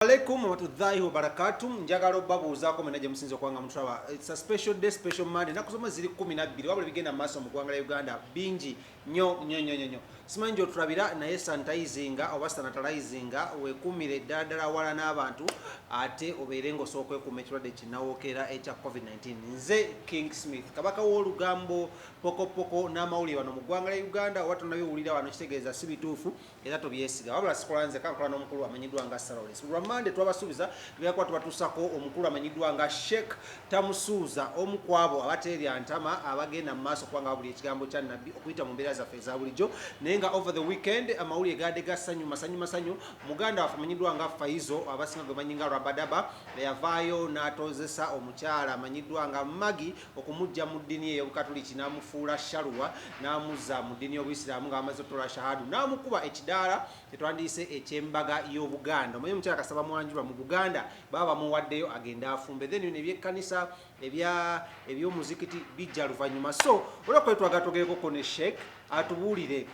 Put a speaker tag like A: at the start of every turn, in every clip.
A: Alaikum warahmatullahi wabarakatuh. Njagala obabuuzaako mwenaje musinzo kwanga mutulaba. It's a special day, special Monday. Nakusoma ziri 12 wabula bigenda maaso mu ggwanga lya Uganda bingi nnyo. Simanyi nti otulabira naye sanitizinga oba sanitizinga weekuumire ddala wala n'abantu ate obeere ng'osooka okwekuuma ekirwadde kinnawookera ekya COVID-19. Nze King Smith kabaka w'olugambo pokopoko n'amawulire wano mu ggwanga lya Uganda oba tonnabiwulira wano kitegeeza si bituufu era tobyesiga wabula sikola nze kankola n'omukulu amanyiddwa nga Sarolesi. Mande twabasuubiza tubyakwa tubatuusako omukulu amanyiddwa nga Sheikh Tamusuza omu ku abo abateerya ntama abagenda mu maaso kubanga buli ekigambo kya nabbi okuyita mu mbeera zaffe eza bulijjo naye nga over the weekend amawulire gadde gasanyu masanyu muganda waffe amanyiddwa nga Faizo abasinga gwe manyi nga Rabadaba yavaayo n'atozesa omukyala amanyiddwa nga Magi okumujja mu ddiini ey'Obukatuliki n'amufuula Shalwa n'amuzza mu ddiini y'Obuyisiraamu ng'amaze okutola shahadu n'amukuba ekidaala kyetwandiise eky'embaga y'Obuganda. Omanyi omukyala Kasaba Mwanjulwa mu Buganda baba bamuwaddeyo agenda afumbe then ebyekkanisa eby'omuzikiti bijja luvannyuma. So olw'okuba twagatogeeko ne Sheikh atubuulire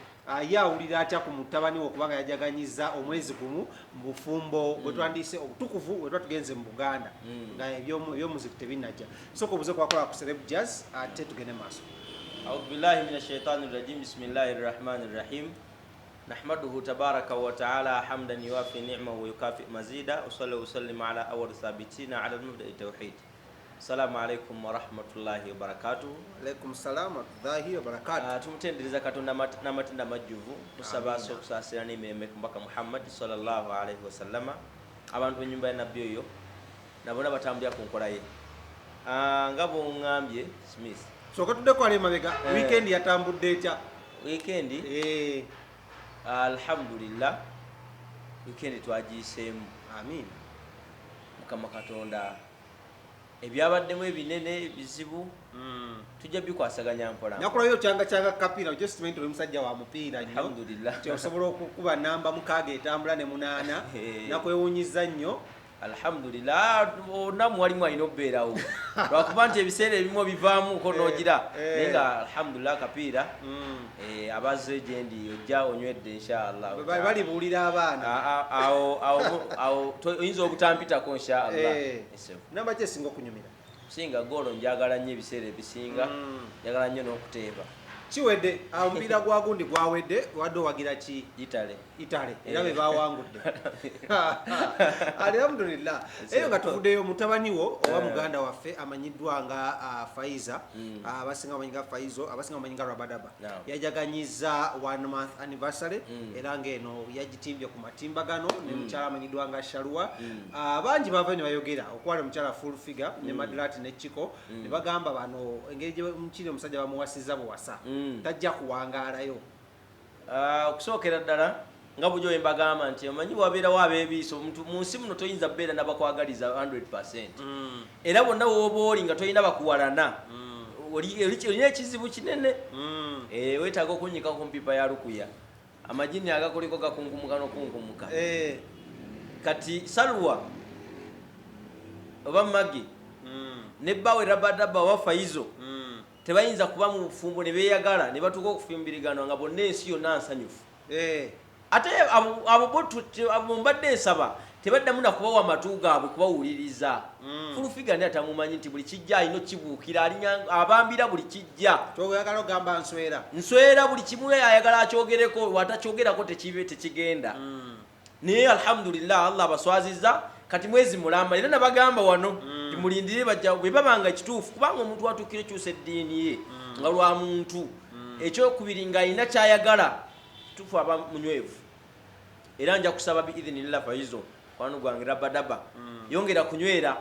A: yawulira atya ku mutabani we okubanga yajaganyiza omwezi gumu mu bufumbo bwe twandiise obutukuvu bwe twatugenze mu Buganda nga ebyomuziki tebinnajja. So kubuze kwakola ku Celeb Jazz ate tugende maaso.
B: A'udhu billahi minash shaitani rajim. Bismillahir rahmanir rahim. نحمده تبارك وتعالى حمدا يوافي نعمه ويكافئ مزيدا وصلى وسلم على أول ثابتين على المبدأ التوحيد. السلام عليكم ورحمة الله وبركاته.
A: عليكم السلام ورحمة الله وبركاته.
B: tumutenderiza katonda n'amatenda majjuvu tusaba okusaasira n'emirembe mbaka Muhammad sallallahu alaihi wasallama abantu b'ennyumba ya nabbi oyo nabona batambulira ku nkola ye nga bw'oŋŋambye Smith.
A: So katuddeko ali mabega weekend yatambudde etya?
B: Weekend alhamdulillah weekend twagiseemu.
A: Amin.
B: Mukama Katonda ebyabaddemu ebinene bizibu tujja bikwasaganya mpola.
A: Nakulayo kyanga kapira ojo statement oli musajja wa mupiira nnyo.
B: Alhamdulillah.
A: Osobola okukuba namba mukaaga etambula ne munaana nakwewuunyiza nnyo.
B: Alhamdulillah namu walimu alina okubeerawo lwakuba nti ebiseera ebimu bivaamuko n'ogira naye nga alhamdulillah kapiira abazze gye ndi ojja onywedde inshallah
A: balibuulira abaana
B: awo oyinza obutampitako inshallah.
A: Namba ki esinga okunyumira?
B: Singa goolo njagala nnyo ebiseera ebisinga njagala nnyo n'okuteeba
A: kiwedde omupiira gwa gundi gwawedde wadde owagira ki? Itale era be bawangudde. Alhamdulillah. Eyo nga tuvuddeyo mutabani wo oba muganda waffe amanyiddwa nga Faiza abasinga bamanyi nga Faizo abasinga bamanyi nga Rabadaba yajaganyiza 1 month anniversary era ng'eno yagitimbye ku matimbagano ne mukyala amanyiddwa nga Shalwa. Bangi bava ne bayogera okwala mukyala full figure ne Madrat ne Chiko ne bagamba bano engeri gye mukiri omusajja bamuwasizza buwasa tajja kuwangaalayo.
B: Okusookera ddala nga bujo embagamba nti omanyi wabeerawo abeebiiso mu nsi muno toyinza beera nabakwagaliza 100% era bonna woba oli nga toyina bakuwalana olina ekizibu kinene weetaaga okunyika ku mpipa ya lukuya amajini agakoliko gakunkumuka n'okunkumuka. Kati Salwa oba Magi ne bbawe Rabadaba wa Faizo tebayinza kuba mu bufumbo ne beeyagala ne batuuka okufumbiriganwa nga bonna ensi yonna nsanyufu. Ate abo mbadde nsaba tebaddamu nakubawa amatu gaabwe kubawuliriza. Fulufiga naye atamumanyi nti buli kijja alina kibuukira abambira buli kijja.
A: Toyagala ogamba
B: nswera buli kimu ayagala akyogereko watakyogerako tekigenda. Naye alhamdulillah Allah abaswazizza kati mwezi mulamba era nabagamba wano mulindire bajja bwe babanga ekituufu kubanga omuntu watuukira ekyusa eddiini ye nga lwa muntu ekyokubiri nga alina kyayagala tufu aba munywevu era nja kusaba biidhinillah Faizo kwano gwange Rabadaba yongera kunywera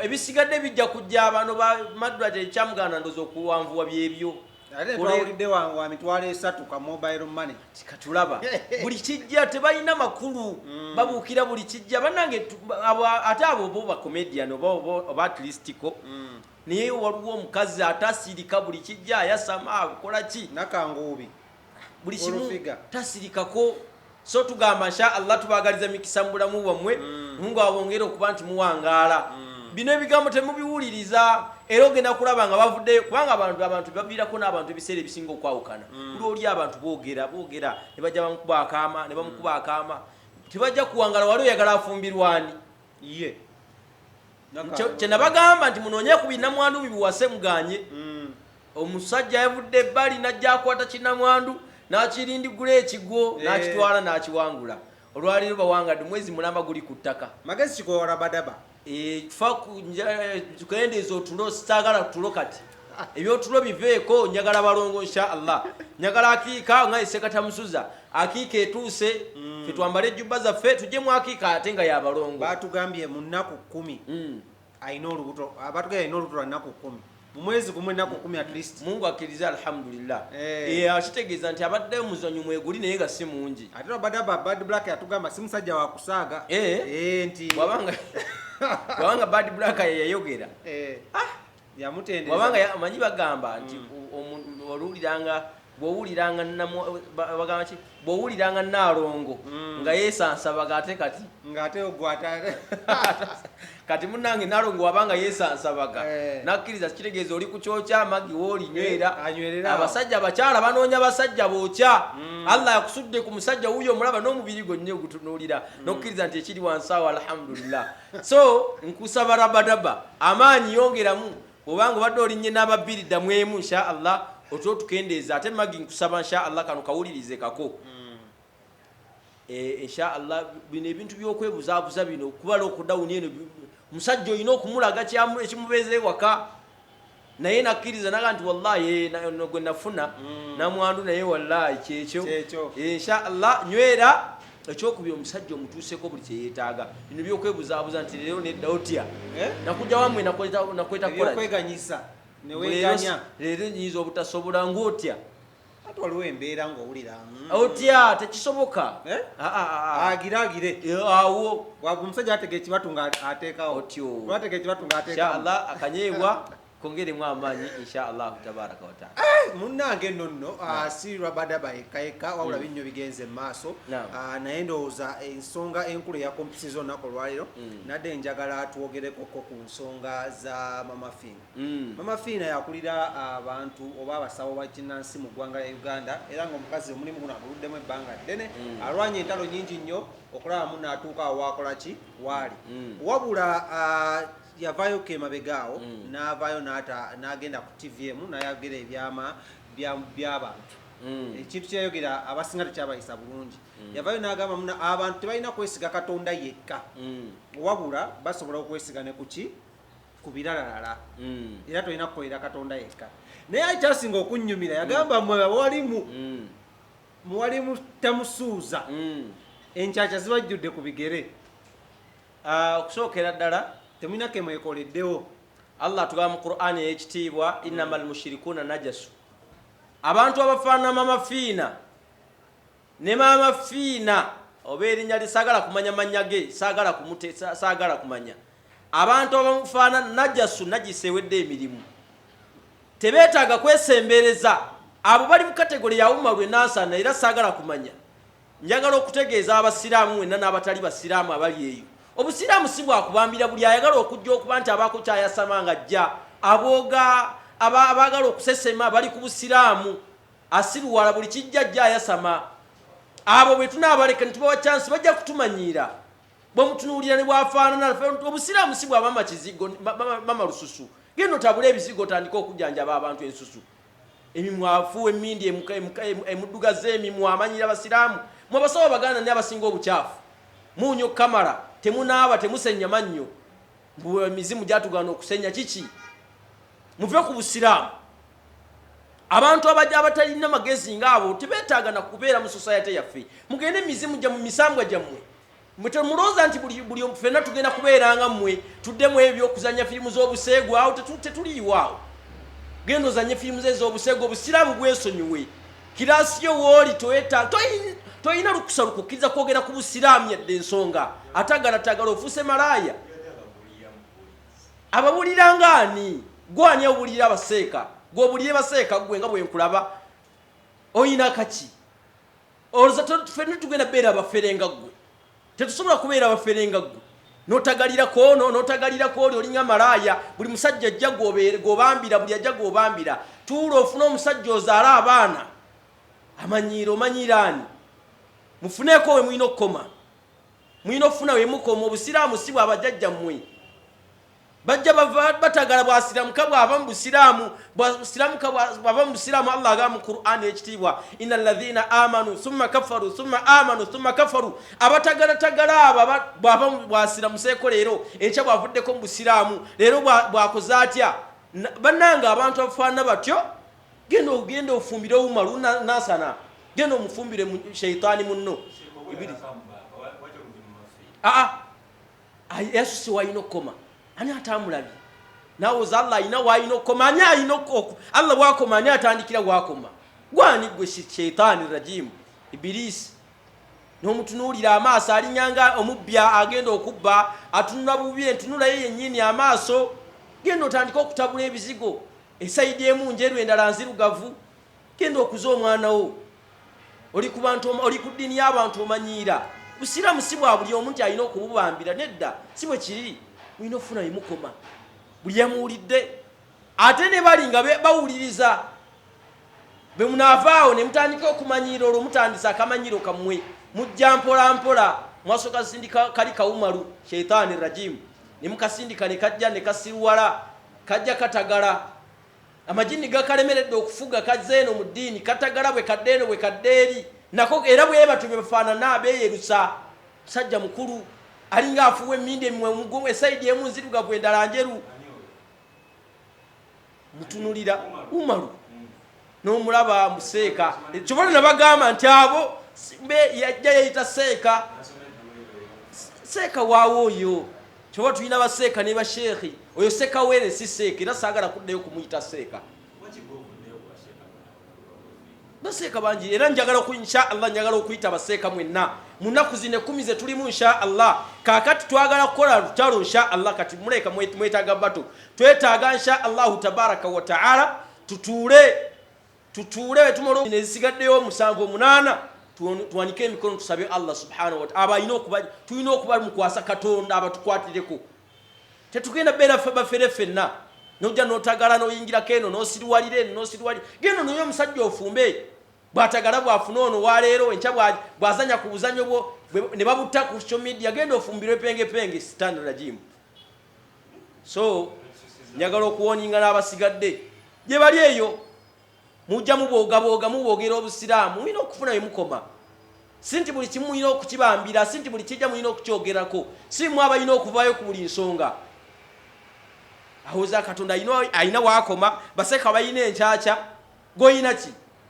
B: ebisigadde bijja kujja abantu ba Madrat ekyamuganda ndozo okuwanvuwa byebyo
A: ate twawulidde wa mitwalo 3 ka mobile money
B: katulaba buli kijja tebalina makulu babuukira buli kijja bannange ate abo bo ba comedian oba artistico naye waliwo omukazi atasirika buli kijja yasama akola ki
A: nakanguubi
B: buli kimu tasirikako. So tugamba insha Allah tubagaliza mikisa mu bulamu bwammwe Mungu abongere okuba nti muwangaala bino ebigambo temubiwuliriza era ogenda kulaba nga bavuddeyo kubanga abantu baviirako n'abantu ebiseera ebisinga okwawukana. Buli oli abantu boogera ne bajja bamukuba akaama ne bamukuba akaama tibajja kuwangala wali oyagala afumbirwani
A: ye
B: kye nabagamba nti munoonye ku binnamwandu bibiwase muganye omusajja yavudde ebbali najja akwata kinnamwandu n'akirindigula ekigo n'akitwala n'akiwangula olwaliro bawangadde mwezi mulamba guli ku ttaka
A: magezi kikola badaba
B: fa kukendeeza otulo sitaagala tulo kati ebyotulo biveeko njagala balongo insha allah njagala akiika nga Sheikh Tamusuza akiika etuuse fe twambale ejjubba zaffe tujje mu akiika ate nga yabalongo
A: batugambye mu nnaku 10 ayina olubuto abatugambye ayina olubuto lwa nnaku 10 mu mwezi gumwe nnaku 10 at least
B: mungu akkiriza alhamdulillah akitegeeza nti abadde muzanyu mweguli naye nga si mungi
A: ate badaba bad black yatugamba si musajja wa kusaaga nti
B: bwabanga bad black yayogera
A: yamutendeza
B: wabanga amanyi bagamba nti bw'owuliranga Naalongo nga yeesansabaga ate kati
A: ng'ate ogwata
B: kati munnange Naalongo wabanga yeesansabaga nakkiriza kitegeeza oli ku kyokya amagi w'olinywera abasajja abakyala banoonya basajja bookya Allah yakusudde ku musajja wuyo omulaba n'omubiri gwennya ogutunuulira n'okkiriza nti ekiri wansi awo alhamdulillah so nkusaba rabadaba amaanyi yongeramu obanga obadde olinnye n'ababbiri ddamu emu insha allah otwo tukendeeza ate magi nkusaba insha allah kano kawulirize kako insha allah bino ebintu by'okwebuzaabuza bino okubala okudawuni eno musajja olina okumulaga ekimubeeze waka naye nakkiriza naga nti wallahi gwe nafuna namwandu naye wallahi kyekyo insha allah nywera ekyokubya omusajja omutuuseko buli kyeyeetaaga bino byokwebuzaabuza nti leero nedda otya nakujja wamwe nakweta
A: kweganyisa neweganya
B: leero nyinza obutasobola ng'otya
A: ate waliwo embeera ng'owulira
B: otya tekisoboka
A: agiragire
B: awo
A: omusajja atega ekibatu nga ateekawo
B: otyo
A: atega ekibatu nga ateekawo
B: inshallah akanyeebwa kongeremu amaanyi inshallah tabaraka wa taala
A: munnange nno nno si Rabadaba eka wabula binnyo bigenze mu maaso naye ndowooza ensonga enkulu eyakompisiza olunaku olwaliro nadde njagala twogerekoko ku nsonga za Mama Fina. Mama Fina yakulira abantu oba abasawo bakinnansi mu ggwanga lya Uganda era ng'omukazi omulimu guno aguluddemu ebbanga ddene alwanye entalo nyingi nnyo okulaba munno atuuka awo waakolaki waali wabula yavayo ke mabegaawo n'avaayo n'agenda ku TV emu n'ayogera ebyama by'abantu ekintu kyayogera abasinga tekyabayisa bulungi yavayo n'agamba muna abantu tebalina kwesiga Katonda yekka wabula basobola okwesiga ne kuki ku biralalala era tolina kukolera Katonda yekka naye akyasinga okunnyumira yagamba muwalimu Tamusuza enkyakya zibajjudde ku bigere
B: okusookera ddala
A: temulina kemwekoleddewo
B: Allah tugamba mu Qur'ani ekitiibwa innamal mushrikuuna najasu abantu abafaanana Mama Fina ne Mama Fina oba erinnya lisaagala kumanya mannya ge saagala kumanya abantu abamufaanana najasu najisa ewedde emirimu tebeetaaga kwesembereza abo bali mu kategori ya umma lwe nansana era saagala kumanya njagala okutegeeza abasiraamu mwenna n'abatali basiraamu abali eyo obusiraamu si bwakubambira buli ayagala okujja okuba nti abaako kyayasama nga ajja abooga abaagala okusesema bali ku busiraamu asiruwala buli kijja ajja ayasama abo bwe tunaabaleka ne tubawa chansi bajja kutumanyiira bwe mutunuulira ne bwafaanana obusiraamu si bwabama kizigo mama lususu genda otabula ebizigo otandika okujjanjaba abantu ensusu emimwafu emindi emuddugaza emimwa amanyira abasiraamu mwe abasawo abaganda ne abasinga obukyafu munyo kamara temunaaba temusenya mannyo emizimu gyatugaana okusenya kiki muve ku busiraamu abantu abajja abatalina magezi ngaabo tebeetaaga na kubeera mu society yaffe mugende emizimu gya mu misambwa gyammwe mulowooza nti buli ffenna tugenda kubeeranga mmwe tuddemu ebyokuzanya firimu z'obusegu awo tetuliiwaawo genda ozanye firimu ez'obusegu obusiraamu bwesonyiwe kirasiyo wooli toyina lukusa lukukkiriza kwogera ku busiraamu yadde ensonga atagalatagala ofuuse malaaya ababulira ngaani gwani awulira abaseeka gw'obulire baseeka gwe nga bwe nkulaba oyina kaki olowooza ffenna tugenda beera abaferenga ggwe tetusobola kubeera abaferenga ggwe n'otagalirako ono n'otagalirako oli olinga malaaya buli musajja ajja gw'obambira buli ajja gw'obambira tuula ofune omusajja ozaala abaana amanyiiro omanyiiraani mufuneeko we mulina okukoma mwino ofuna we mukoma obusiraamu si bwa bajjajja mmwe bajja batagala bwasiramuka bwava mu busiraamu bwava mu busiraamu Allah agamba mu Qur'ani ekitiibwa innal ladhina amanu thumma kafaru thumma amanu thumma kafaru abatagala aba bwava mu bwasiramuseeko leero enkya bwavuddeko mu busiraamu leero bwakoze atya bannanga abantu abafaanana batyo genda ofumbire Umaru nasana genda omufumbire mu sheitaani munno ibiri Yesu si wayina okukoma ani atamulabi nawoza Allah ayina wayina okukoma ani ayina Allah bwakoma ani atandikira bwakoma gwani gwe sheitaani rajim ibirisi n'omutunuulira amaaso alinyanga omubbya agenda okubba atunula bubi entunula ye yennyini amaaso genda otandika okutabula ebizigo esayidi emu njeru endala nzirugavu genda okuza omwana wo oli ku ddiini y'abantu omanyiira busiraamu si bwa buli omuntu alina okububambira nedda si bwe kiri mulina ofuna emukoma buli yamuwulidde ate ne bali nga bawuliriza bwe munaavaawo ne mutandika okumanyiira olwo mutandisa akamanyiro kammwe mujja mpolampola mwasooka sindika kali kawumalu sheitaani rajimu ne mukasindika ne kajja ne kasiruwala kajja katagala amajini gakalemeredde okufuga kazze eno mu ddiini katagala bwe kadde eno bwe kadde eri nako era bwe batyo befaanana abeeyerusa musajja mukulu alinga afuwa emmindi emimwe mugumu esayidi emu nzirugavu endala njeru mutunulira Umaru n'omulaba museeka kyobona nabagamba nti abo yajja yayita seeka waawo oyo kyoba tulina baseeka ne basheekhi oyo seeka were si seeka era saagala kuddayo kumuyita seeka baseeka bangi era njagala insha Allah njagala okuyita baseeka mwenna mu nnaku zino 10 ze tulimu insha Allah kaakati twagala kukola lutalo insha Allah kati muleka mwetaaga bato twetaaga insha Allah tabaraka wa taala tutuule tumolo nezisigaddeyo 7-8 tuwanike emikono tusabe Allah subhanahu wa ta'ala tulina okuba mukwasa Katonda abatukwatireko tetugenda beera bafere ffenna nojja n'otagala n'oyingirako eno n'osiriwalira eno n'osiriwalira genda noyo omusajja ofumbe bw'atagala bw'afuna ono waleero enkya bw'azanya ku buzanyo bwo ne babutta ku social media genda ofumbirwe penge standard regime so njagala okuwoninga n'abasigadde gye bali eyo mujja muboogera obusiraamu mulina okufuna bimukoma si nti buli kimu mulina okukibambira si nti buli kijja mulina okukyogerako si mu abalina okuvaayo ku buli nsonga ahoza Katonda ayina waakoma baseeka balina enkyakya goyina ki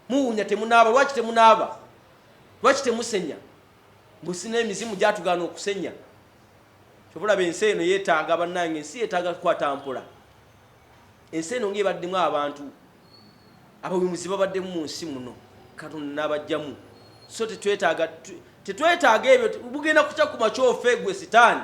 B: muwunya temunaaba lwaki temunaaba lwaki temusenya mbusina emizimu gyatugana okusenya kyobulaba ensi eno yeetaaga bannange ensi yeetaaga kukwata mpola ensi eno ng'ebaddemu abantu abawimuzi babaddemu mu nsi muno Katonda n'abajjamu so tetwetaaga ebyo bugenda kutya ku makyofe gwe sitaani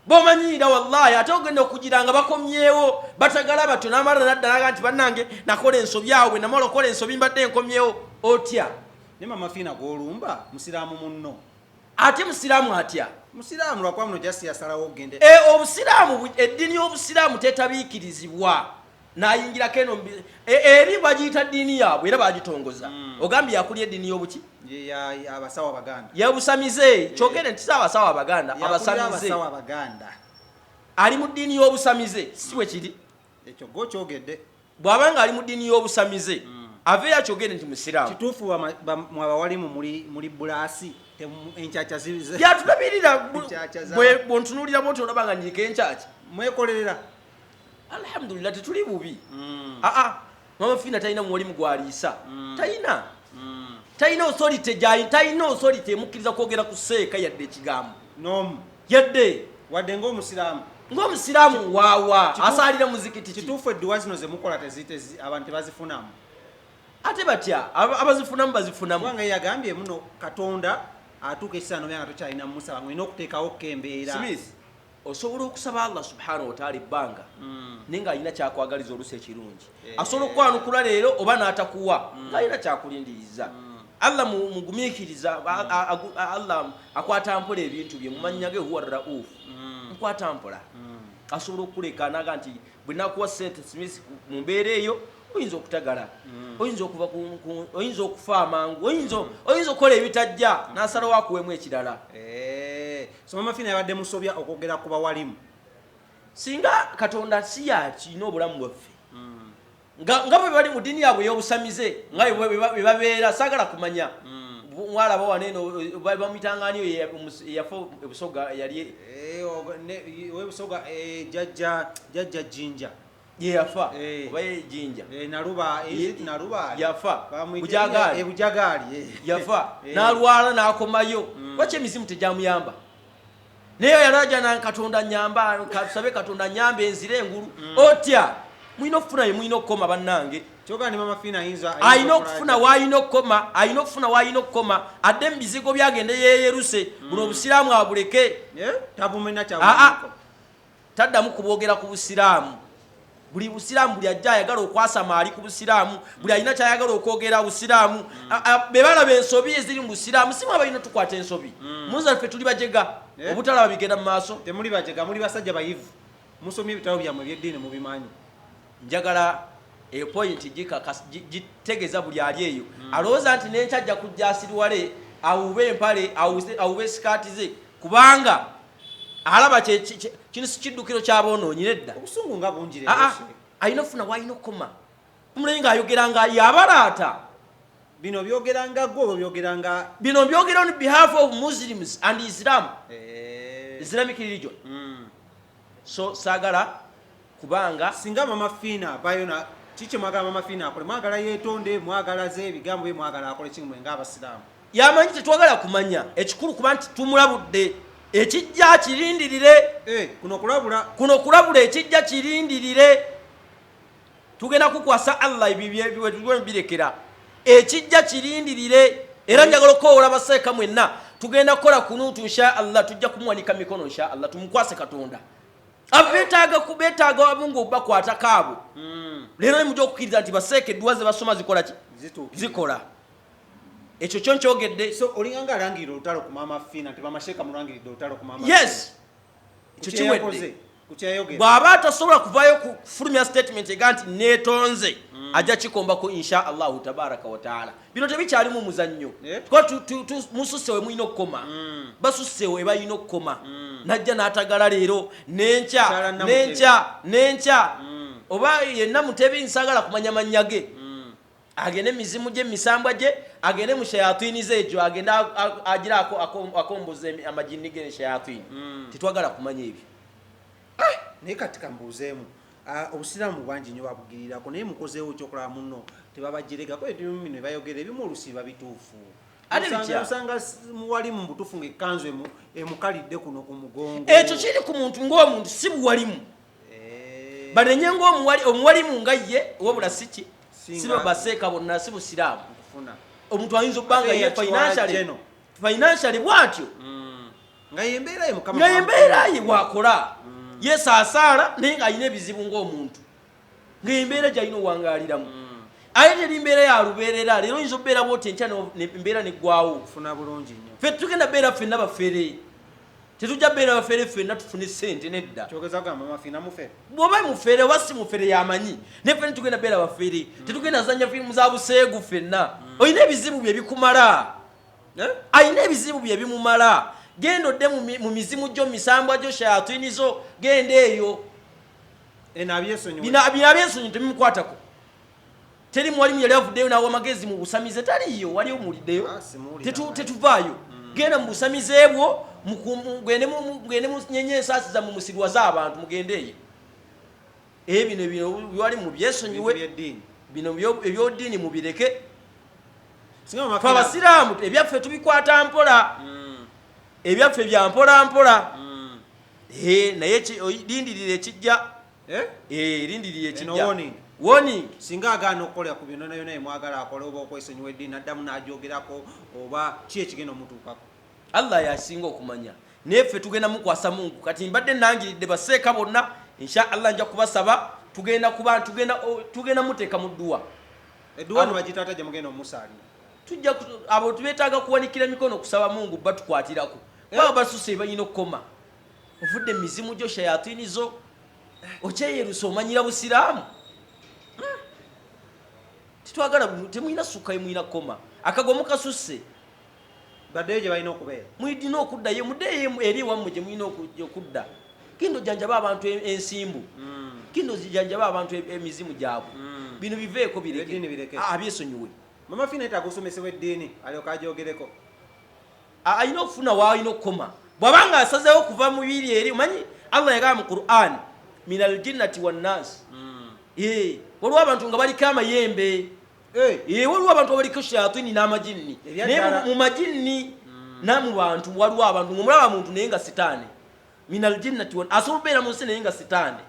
B: bomanyiira wallahi ate ogenda okugiranga bakomyewo batagala batyo n'amala naddalaga nti bannange nakola ensobi awo bwe namala okukola ensobi mbadde enkomyewo otya
A: ne mama Fina gw'olumba musiraamu munno
B: ate musiraamu atya
A: musiraamu lwakuba muno jasi yasalawo ogende
B: obusiraamu eddiini y'obusiraamu tetabiikirizibwa nayingirako eno eri bagiyita ddiini yaabwe era bagitongoza ogambye yakulya eddiini y'obuki
A: abasawo abaganda
B: yabusamize kyogere nti abasawo abaganda ali mu ddiini y'obusamize si bwe kiri
A: ekyo gokyogedde
B: bw'abanga ali mu ddiini y'obusamize ave yakyogere nti musiraamu
A: kituufu mwabawalimu muli bulaasi enkyakya
B: byatulabirira bwontunuulira bwoti olabanga nyiika enkyakya
A: mwekolerera
B: alhamdulillah tetuli bubi mama Fina talina muwalimu gwaliisa talina authority emukkiriza kwogera ku seeka yadde ekigambo yadde
A: wadde
B: ng'omusiraamu waawa asaalira muzikiti
A: kituufu edduwa zino zemukola abantu tebazifunamu
B: ate batya abazifunamu bazifunamu
A: kubanga yagambye muno Katonda atuuka ekisaano byanga tokyalina mumusaba ng'olina okuteekawo kembeera
B: osobola okusaba Allah subhanahu wa ta'ala ebbanga naye ng'alina kyakwagaliza oluusi ekirungi asobola okukwanukula leero oba n'atakuwa ng'alina kyakulindiriza Allah mugumiikiriza Allah akwata mpola ebintu bye mumanya ge huwa rauf nkwata mpola asobola okuleka naga nti bwe nakuwa sente Smith mu mbeera eyo oyinza okutagala oyinza okufa amangu oyinza okukola ebitajja n'asalawo akuweemu ekirala
A: so mama Fina yabadde musobya okwogera ku bawalimu
B: singa katonda si yakina obulamu bwaffe nga bwe bali mu ddiini yaabwe ey'obusamize nga bwe babeera saagala kumanya mwalaba waneeno bamuyitangani yafa ebusoga yali
A: webusoga jjajja Jinja
B: yafa oba Jinja
A: naluba
B: yafa
A: bujagaali
B: yafa n'alwala n'akomayo lwaki emizimu tegyamuyamba naye yalaja na katonda nyamba kasabe katonda nyambe enzire engulu otya mwino kufuna mwino okukoma bannange
A: kyoga ni mama Fina
B: ayina okufuna wayina okukoma adde mubizigo byagende yeyeruse buno obusiraamu abuleke
A: tabumenya
B: taddamu kubwogera ku busiraamu buli busiraamu buli ajja ayagala okwasama ali ku busiraamu buli alina kyayagala okwogera busiraamu be balaba ensobi eziri mu busiraamu simu abalina tukwata ensobi muza ffe tuli bajega obutalaba bigenda mu maaso
A: temuli bajega muli basajja bayivu musomye ebitabo byammwe ebyeddiini mubimanyi
B: njagala point gitegeza buli ali eyo alowooza nti nenkyajja kujja asiriwale awube empale awube sikaati ze kubanga alaba kino si kiddukiro kyaboonoonyi nedda
A: obusungu nga bungi
B: alina okufuna wayina okukoma omulayi ng'ayogera nga yabalaata
A: bino byogeranga gwe byogeranga
B: bino byogera on behalf of Muslims and Islam Islamic religion so saagala kubanga
A: singa mama Fina bayona chiche mwagala mama Fina akole mwagala yetonde mwagala ze ebigambo bye mwagala akole kimwe ng'abasiraamu
B: yamanyi tetwagala kumanya ekikulu kuba nti tumulabudde ekijja kirindirire kuno kulabula ekijja kirindirire tugenda kukwasa Allah birekera ekijja kirindirire era njagala okoola baseeka mwenna tugenda kukola kunuutu insha Allah tujja kumuwanika mikono insha Allah tumukwase katonda abetaaga abungu bakwata kaabo leero mujja okukkiriza nti baseeke edduwa ze basoma zikola ki zikola ekyo kyo nkyogedde
A: so olinganga alangirira olutalo ku mama Fina nti bamasheeka mulangiridde olutalo ku mama
B: yes ekyo kiwedde
A: kukyayogedde
B: bw'aba atasobola kuvaayo kufulumya statement ega nti neetonze ajja kikombako insha Allahu tabaraka wa taala bino tebikyalimu muzannyo mususewe mulina okukoma basusewe balina okukoma najja n'atagala leero nenca oba yenna mutebi nsagala kumanya mannya ge agende mizimu gye misambwa gye agende mu shayatini zejo agende agira akomboze amajini ge shayatini titwagala kumanya ebyo
A: naye katika mbuuzeemu obusiraamu bwangi nnyo babugirirako naye mukozeewo ekyokulaba muno tebabajjeregako ebimu bino bayogera ebimu olusi babituufu usanga muwalimu mubutuufu ng'ekkanzu emukalidde kuno ku mugongo
B: ekyo kiri ku muntu ng'omuntu si buwalimu banenye ng'omuwalimu nga ye wabula siki si babaseeka bonna si busiraamu omuntu ayinza obbanga ye financially bwatyo
A: nga
B: yembeera ye bwakola yesaasaala naye ng'alina ebizibu ng'omuntu ng'embeera gy'alina owangaaliramu aye teri mbeera ya lubeerera leero oyinza obbeera bwoti enkya embeera neggwawo ffe tugenda beera ffenna bafere tetujja beera bafere ffenna tufune sente nedda bw'oba mufere oba si mufere yamanyi naye ffenna tugenda beera bafere tetugenda zanya firimu za buseegu ffenna olina ebizibu bye bikumala alina ebizibu bye bimumala genda odde mu mizimu gyo misambwa gyo shayatini zo genda eyo bino abyensonyi tebimukwatako teri muwalimu yali avuddeyo nawa amagezi mu busamize taliyo wali omuliddeyo tetuvaayo genda mu busamize bwo mugende munyenye ensaasi za mu musirwa z'abantu mugende eyo bino biwali mu byesonyiwe bino ebyoddiini mubireke fe abasiraamu ebyaffe tubikwata mpola ebyaffe bya mpola naye lindirira ekijja lindirira ekijja warning
A: singa agaana okukolera ku bino nayo naye mwagala akole oba okwesonyiwa eddiini addamu n'ajogerako oba ki ekigenda omutuukako
B: Allah yasinga okumanya naye ffe tugenda mukwasa Mungu kati mbadde nangiridde baseeka bonna insha Allah nja kubasaba tugenda muteeka mu dduwa
A: edduwa nibagitaata gye mugenda omusaalira
B: tujja abo tubeetaaga kuwanikira emikono kusaba Mungu batukwatirako baba basuse balina okukoma ovudde emizimu gyo shayatini zo okyeyerusa omanyira busiraamu titwagala temulina sukkayo mulina kukoma akago mukasusse
A: badde je balina okubeera
B: mwidina okuddayo muddeyo eri wammwe gye mulina okudda kindo jjanjaba abantu ensimbu kindo zijjanjaba abantu emizimu gyabwe bino biveeko bireke abyesonyiwe
A: mama Fina etagusomesebwa eddiini alyoka ajogereko
B: alina okufuna waalina okukoma bw'abanga asazeewo okuva mu biri eri omanyi Allah yagamba mu Qur'an minal jinnati wannas waliwo abantu nga baliko amayembe waliwo abantu baliko shayatini n'amajinni naye mu majinni namu bantu waliwo abantu ng'omulaba muntu naye nga sitaani minal jinnati asobola okubeera mu nsi naye nga sitaani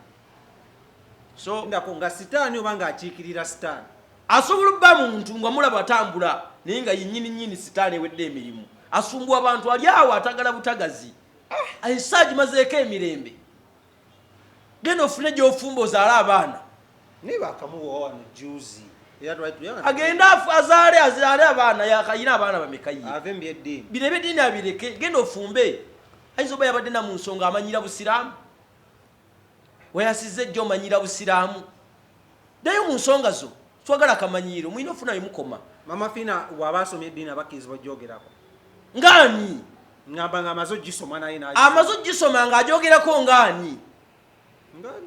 B: so
A: ndako nga sitaani oba ng'akiikirira sitaani
B: asobola obba muntu nga mulaba atambula naye nga yennyini sitaani ewedde emirimu asumbwa abantu ali awo atagala butagazi ensi agimazeeko emirembe genda ofune gy'ofumba ozaale abaana
A: naye bakamuwa wano juzi
B: agenda azaale abaana yina abaana bamekaye
A: ave mu byeddiini
B: bino ebyeddiini abireke genda ofumbe ayinza oba yabadde na mu nsonga amanyira busiraamu weyasizza ejjo omanyira busiraamu ddayo mu nsonga zo twagala akamanyiiro mulina ofuna bimukoma
A: mama Fina waba asomye eddiini abakkirizibwa ogyogerako
B: ngaani
A: ngamba nga amaze ogisoma naye
B: amaze ogisoma ng'ajogerako ngaani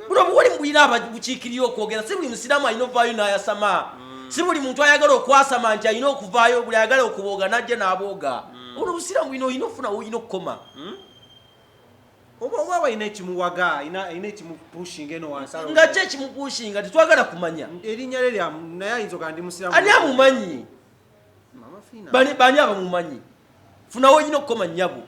B: buno buwali mbulina ababukiikirira okwogera si buli musiraamu alina okuvaayo n'ayasama si buli muntu ayagala okwasama nti alina okuvaayo buli ayagala okubooga najja n'abooga buno busiraamu bino olina okufuna olina okukoma
A: oba alina ekimuwaga alina ekimupushinga eno wansi
B: nga ki ekimupushinga tetwagala kumanya
A: erinnya lye naye ayinza ogaa ndi musiraamu
B: ani amumanyi
A: mama Fina
B: bani abamumanyi funawo olina okukoma nnyabo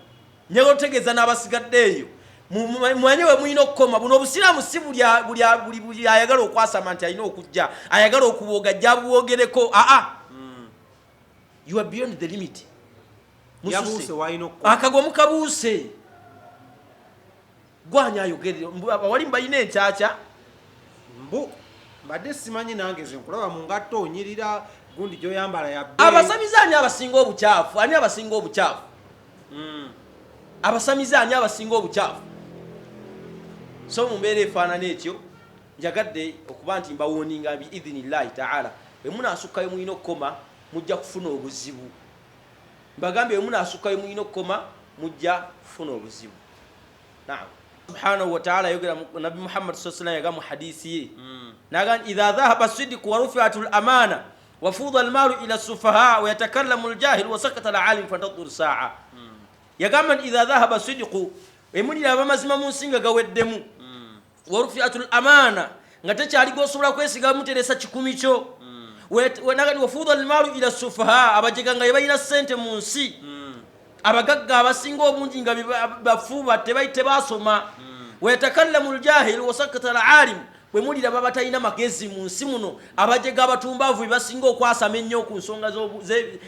B: nyaga otegeeza n'abasigaddeeyo mumanye we mulina okukoma buno obusiraamu si buli ayagala okwasama nti alina okujja ayagala okubooga jja buwogereko you are beyond the limit
A: yabuuse walina okukoma
B: akagwa mukabuuse gwanya ayogerera wali mbalina enkyakya
A: mbu mbadde simanyi nange ze nkulaba mu ngatto onyirira gundi gyoyambala yabbe
B: abasamize ani abasinga obukyafu ani abasinga obukyafu abasamize ani abasinga obukyafu so mu mbeera efaanana etyo njagadde okuba nti mbawuuninga biidhinillahi taala bwe munaasukkayo mulina okukoma mujja kufuna obuzibu mbagambye bwe munaasukkayo mulina okukoma mujja kufuna obuzibu naam subhanahu wa ta'ala yogera nabi Muhammad sallallahu alayhi wa sallam mu hadisi ye nagan idha dhahaba as-sidqu wa rufi'at al-amana wa fudha al-malu ila as-sufaha wa yatakallamu al-jahil wa sakata al-alim fantadhur sa'a yagamba idha dhahaba as-sidqu emulira abamazima mu nsinga gaweddemu wa rufi'at al-amana nga tekyali gosobola kwesiga muteresa kikumi kyo nagan wa fudha al-malu ila as-sufaha abajega nga yebalina sente mu nsi abagagga abasinga obungi nga bafuba tebayite basoma wetakallamu aljahil wasakata alalim bwe mulira babatalina magezi mu nsi muno abajega abatumbavu basinga okwasama ennyo ku nsonga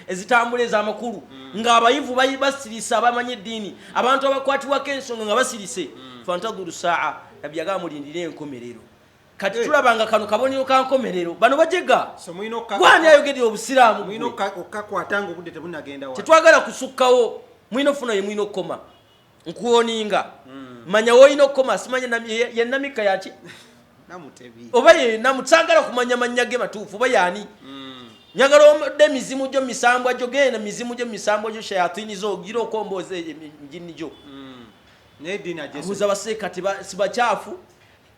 B: ezitambula ez'amakulu nga abayivu basirisa abamanya eddiini abantu abakwatibwako ensonga nga basirise fantadhuru saa nabyaga mulindire enkomerero kati tulabanga kano kabonero ka nkomerero bano bajega gwani ayogerera obusiraamu
A: mwino okakwatanga obudde tebunagenda wa
B: tetwagala kusukkawo mwino funa ye mwino okoma nkuwoninga manya woyina okoma simanya yenamika yaki
A: namutebi
B: oba ye namutsagala kumanya manya ge matuufu oba yani nyagala omudde mizimu gyo misambwa gyo genda mizimu gyo misambwa gyo shayatini zo gira okomboze njini gyo
A: ne dina jesu
B: abuza baseka sibakyafu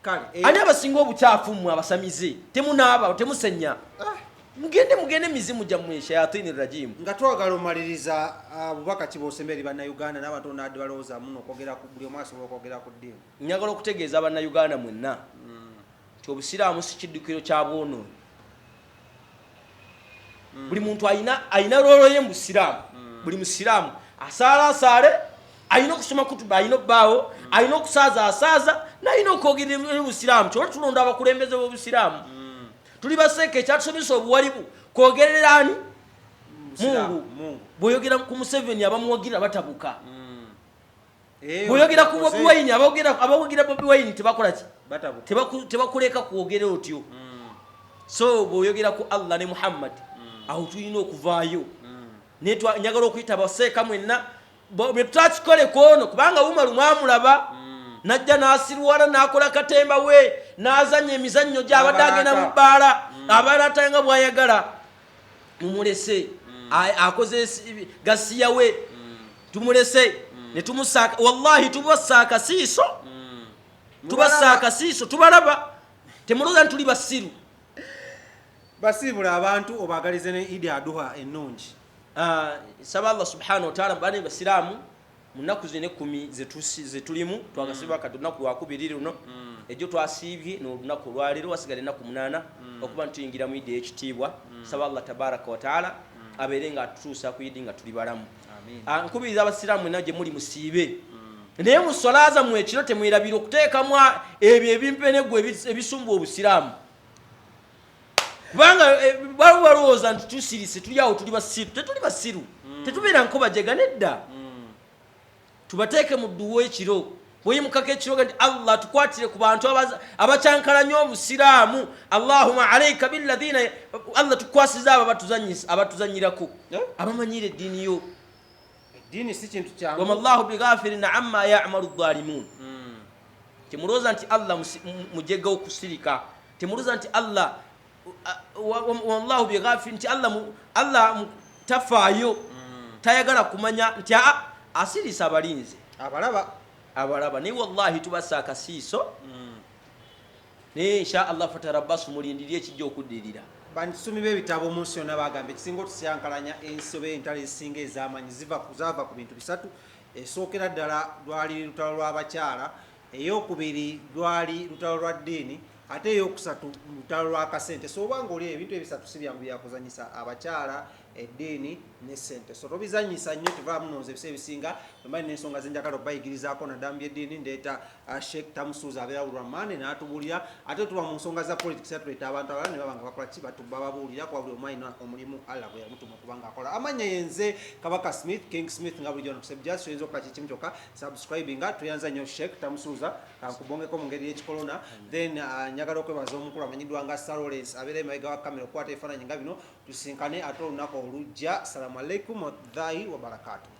A: kale
B: ani abasinga obukyafu mmwe abasamize temunaaba temusenya mugende mizimu gyammwe shayatini rajim
A: nga twagala omaliriza bubaka kibosemberi bannayuganda n'abatonda adde balowooza muno okwogera ku buli omu asobola okwogera ku ddiini
B: njagala okutegeeza bannayuganda mwenna nti obusiraamu si kiddukiro kya bwonoonyi buli muntu ayina loolo ye mu busiraamu buli musiraamu asaale ayina okusoma kutuba ayina obbaawo ayina okusaaza asaaza n'ayina okwogerera obusiraamu kyolwa tulonda abakulembeze b'obusiraamu tuli baseeke ekyatusomesa obuwalibu kwogerera ani mungu bw'oyogera ku Museveni abamuwagira batabuka bw'oyogera ku Bobi Wine abawagira Bobi Wine tebakola ki tebakuleka kwogera otyo so bw'oyogera ku Allah ne Muhammad aho tulina okuvaayo njagala okuyita baseeka mwenna bwe tutakikole kwono kubanga Umaru mwamulaba najja n'asirwala n'akola katemba we n'azanya emizannyo gy'abadde agenda mu bbaala abaala atanga bw'ayagala mumulese akoze gasiya we tumulese ne tumusaka wallahi tubasaka siso tubasaka siso tubalaba temuloza ntuli basiru
A: basibula abantu obagalize ne Idi Aduha ennungi
B: saba Allah subhanahu wa ta'ala bani basiramu munaku zine 10 zetulimu twagasiba katunaku wakubiriri uno ejo twasibye no lunaku lwaliro wasigale naku 8 okuba ntuyingira mu Idi ekitibwa saba Allah tabaraka wa ta'ala aberenga atusa ku Idi nga tuli balamu amin nkubiriza abasiramu naje muri musibe naye musolaza mu ekiro temwirabira okuteekamu ebyo ebimpenegwe ebisumbu obusiramu kubanga balowooza nti tusirise tuli awo tuli basiru tetuli basiru tetubeera nkoba jeganedda tubateeke mu dduwa ekiro bweyimukako ekiro nti Allah tukwatire ku bantu abacyankalanya obusiraamu Allahumma alayka billadhina Allah tukwasiza abo abatuzanyirako abamanyire eddiini yo
A: dini si kintu kyangu
B: wama Allahu bighafirin amma ya'malu adh-dhalimun temuloza nti Allah mujega okusirika temuloza nti Allah wallahu bighafir nti Allah tafayo tayagala kumanya nti asirisa abalinze abalaba ni wallahi tubasaka siso ne insha Allah fatarabbasu mulindiriye kijja okuddirira
A: bantusumi b'ebitabo munsi yonna bagambye ekisinga otusyankalanya ensobe entalo ezisinga ez'amanyi zava ku bintu bisatu esookera ddala lwali lutalo lw'abakyala eyokubiri lwali lutalo lwa ddiini ate eyokusatu lutalo lwa kasente so obanga oli ebintu ebisatu si byangu byakuzanyisa abakyala eddiini ne sente so tobizanyisa nnyo tuvaamu nonze ebisa ebisinga nomali n'ensonga zenjagala obayigirizaako naddambi eddiini ndeeta Sheikh Tamusuza abeera bulwamaane n'atubuulira ate tuba mu nsonga za politics atuleeta abantu abalala ne baba nga bakola ki bababuulira kuba buli omu alina omulimu Allah gwe yamutuma kubanga akola amanya yenze Kabaka Smith King Smith nga bulijjo nakusebja soyinza okukola kikimu kyokka subscribinga tuyanza nnyo Sheikh Tamusuza kankubongeko mu ngeri y'ekikolona then njagala okwebaza omukulu amanyiddwa nga Lawrence abeera emabega wa kamera okukwata ebifaananyi nga bino tusinkane ate olunaku olujja. Assalamu alaikum wa rahmatullahi wa barakatuh.